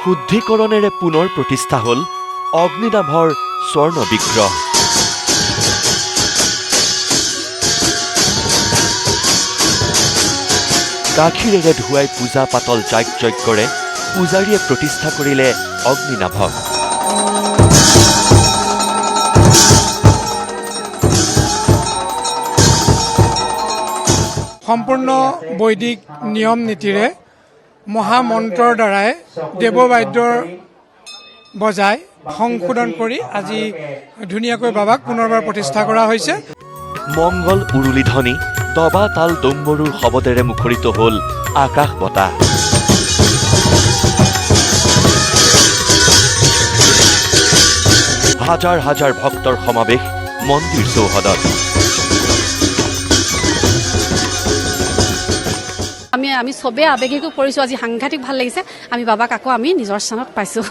শুদ্ধিকৰণেৰে পুনৰ প্ৰতিষ্ঠা হ'ল অগ্নিনাভৰ স্বৰ্ণ বিগ্ৰহ। গাখীৰেৰে ধুৱাই পূজা পাতল যাগ-যজ্ঞৰে পূজাৰীয়ে প্ৰতিষ্ঠা কৰিলে অগ্নিনাভক। সম্পূৰ্ণ বৈদিক নিয়ম নীতিৰে মহামন্ত্ৰৰ দ্বাৰাই দেৱবাদ্যৰ বজাই সংশোধন কৰি আজি ধুনীয়াকৈ বাবাক পুনৰবাৰ প্ৰতিষ্ঠা কৰা হৈছে। মংগল উৰুলি ধ্বনি দবা তাল ডম্বৰুৰ শবদেৰে মুখৰিত হ'ল আকাশ বতাহ। হাজাৰ হাজাৰ ভক্তৰ সমাৱেশ মন্দিৰ চৌহদত। আমি চবে আবেগিকো কৰিছোঁ। আজি সাংঘাতিক ভাল লাগিছে। আমি বাবাক আকৌ আমি নিজৰ স্থানত পাইছোঁ।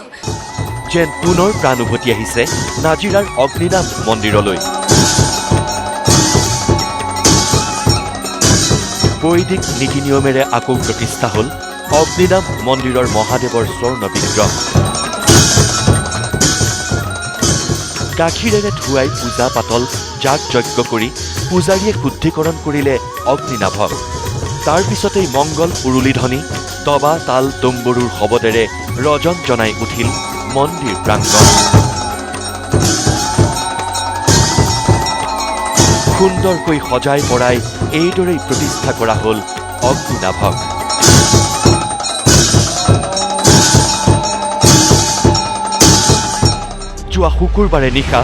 যেন পুনৰ প্ৰাণ উভতি আহিছে নাজিৰাৰ অগ্নিনাভ মন্দিৰলৈ। বৈদিক নীতি নিয়মেৰে আকৌ প্ৰতিষ্ঠা হ'ল অগ্নিনাভ মন্দিৰৰ মহাদেৱৰ স্বৰ্ণ বিগ্ৰহ। গাখীৰেৰে ধুৱাই পূজা পাতল যাগ-যজ্ঞ কৰি পূজাৰীয়ে শুদ্ধিকৰণ কৰিলে অগ্নিনাভক। তাৰ পিছতেই মংগল উৰুলি ধ্বনি দবা তাল ডম্বৰুৰ শবদেৰে ৰজন জনাই উঠিল মন্দিৰ প্ৰাংগণ। সুন্দৰকৈ সজাই পৰাই এইদৰেই প্ৰতিষ্ঠা কৰা হ'ল অগ্নিনাভক। যোৱা শুকুৰবাৰে নিশা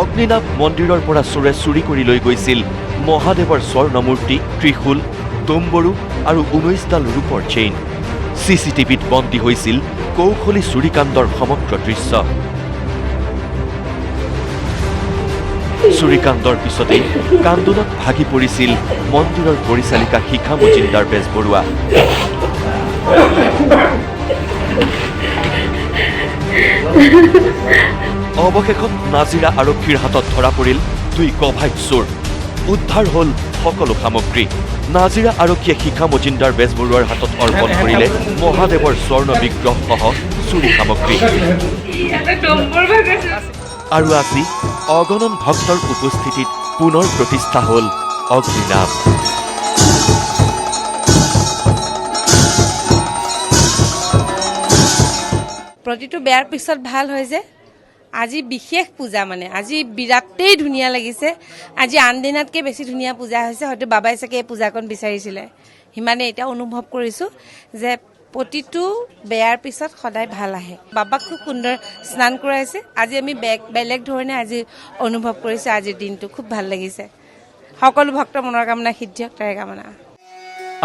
অগ্নিনাভ মন্দিৰৰ পৰা চোৰে চুৰি কৰি লৈ গৈছিল মহাদেৱৰ স্বৰ্ণমূৰ্তি, ত্ৰিশূল, ডম্বৰু আৰু 19ডাল ৰূপৰ চেইন। চিচিটিভিত বন্দী হৈছিল কৌশলী চুৰিকাণ্ডৰ সমগ্ৰ দৃশ্য। চুৰিকাণ্ডৰ পিছতেই কান্দোলত ভাগি পৰিছিল মন্দিৰৰ পৰিচালিকা শিখা মজিন্দাৰ বেজবৰুৱা। অৱশেষত নাজিৰা আৰক্ষীৰ হাতত ধৰা পৰিল 2 কভাইট চোৰ। উদ্ধাৰ হ'ল সকলো সামগ্ৰী। নাজিৰা আৰক্ষীয়ে শিখা মজিন্দাৰ বেজবৰুৱাৰ হাতত অৰ্পণ কৰিলে মহাদেৱৰ স্বৰ্ণ বিগ্ৰহসহ চুৰি সামগ্ৰী। আৰু আজি অগণন ভক্তৰ উপস্থিতিত পুনৰ প্ৰতিষ্ঠা হ'ল অগ্নিনাভ। প্ৰতিটো বেয়াৰ পিছত ভাল হয় যে আজি বিশেষ পূজা, মানে আজি বিৰাটেই ধুনীয়া লাগিছে। আজি আন দিনাতকৈ বেছি ধুনীয়া পূজা হৈছে। হয়তো বাবাই চাগে এই পূজাকণ বিচাৰিছিলে। সিমানে এতিয়া অনুভৱ কৰিছোঁ যে প্ৰতিটো বেয়াৰ পিছত সদায় ভাল আহে। বাবাক খুব সুন্দৰ স্নান কৰাইছে। আজি আমি বেলেগ ধৰণে আজি অনুভৱ কৰিছোঁ। আজিৰ দিনটো খুব ভাল লাগিছে। সকলো ভক্তৰ মনৰ কামনা সিদ্ধি হওক, তাৰে কামনা।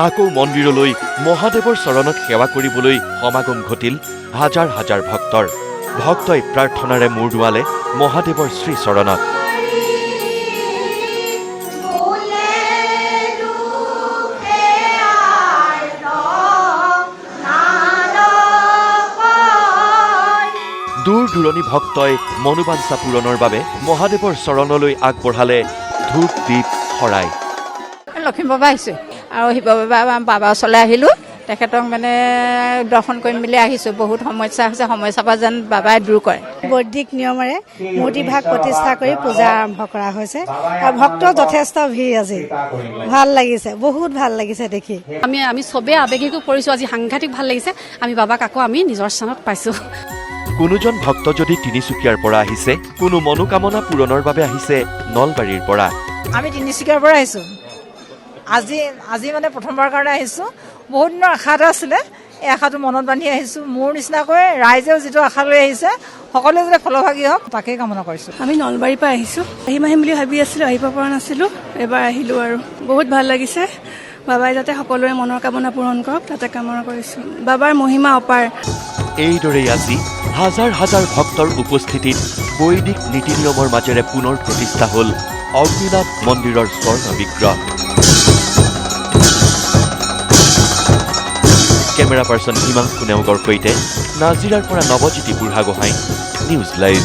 আকৌ মন্দিৰলৈ মহাদেৱৰ চৰণত সেৱা কৰিবলৈ সমাগম ঘটিল হাজাৰ হাজাৰ ভক্তৰ। ভক্তই প্ৰাৰ্থনাৰে মূৰ দোৱালে মহাদেৱৰ শ্ৰীচৰণত। দূৰ দূৰণি ভক্তই মনোবাঞ্ছা পূৰণৰ বাবে মহাদেৱৰ চৰণলৈ আগবঢ়ালে ধূপ দীপ শৰাই। লক্ষ্মী বাবা আহিছে আৰু শিৱ বাবা ওচৰলৈ আহিলোঁ। তেখেতক মানে দৰ্শন কৰিম বুলি আহিছোঁ। বহুত সমস্যা হৈছে, সমস্যাৰ পৰা যেন বাবাই দূৰ কৰে। বৈদিক নিয়মেৰে মূৰ্তিভাগ প্ৰতিষ্ঠা কৰি পূজা আৰম্ভ কৰা হৈছে আৰু ভক্তৰ যথেষ্ট ভিৰ আজি। ভাল লাগিছে, বহুত ভাল লাগিছে দেখি। আমি চবে আবেগিকো কৰিছোঁ। আজি সাংঘাতিক ভাল লাগিছে। আমি বাবাক আকৌ আমি নিজৰ স্থানত পাইছোঁ। কোনোজন ভক্ত যদি তিনিচুকীয়াৰ পৰা আহিছে, কোনো মনোকামনা পূৰণৰ বাবে আহিছে নলবাৰীৰ পৰা। আমি তিনিচুকীয়াৰ পৰা আহিছোঁ। আজি মানে প্ৰথমবাৰৰ কাৰণে আহিছোঁ। বহুত দিনৰ আশা এটা আছিলে। এই আশাটো মনত বান্ধি আহিছোঁ। মোৰ নিচিনাকৈ ৰাইজেও যিটো আশা লৈ আহিছে, সকলোৱে যাতে ফলভাগী হওক তাকেই কামনা কৰিছোঁ। আমি নলবাৰীৰ পৰা আহিছোঁ। আহিম বুলি ভাবি আছিলোঁ, আহিব পৰা নাছিলোঁ। এবাৰ আহিলোঁ আৰু বহুত ভাল লাগিছে। বাবাই যাতে সকলোৰে মনৰ কামনা পূৰণ কৰক তাতে কামনা কৰিছোঁ। বাবাৰ মহিমা অপাৰ। এইদৰেই আজি হাজাৰ হাজাৰ ভক্তৰ উপস্থিতিত বৈদিক নীতি নিয়মৰ মাজেৰে পুনৰ প্ৰতিষ্ঠা হ'ল অগ্নিনাভ মন্দিৰৰ স্বৰ্ণ বিগ্ৰহ। কেমেৰা পাৰ্চন হিমাংশু নেওগৰ সৈতে নাজিৰাৰ পৰা নৱজ্যোতি বুঢ়াগোহাঁই, নিউজ লাইভ।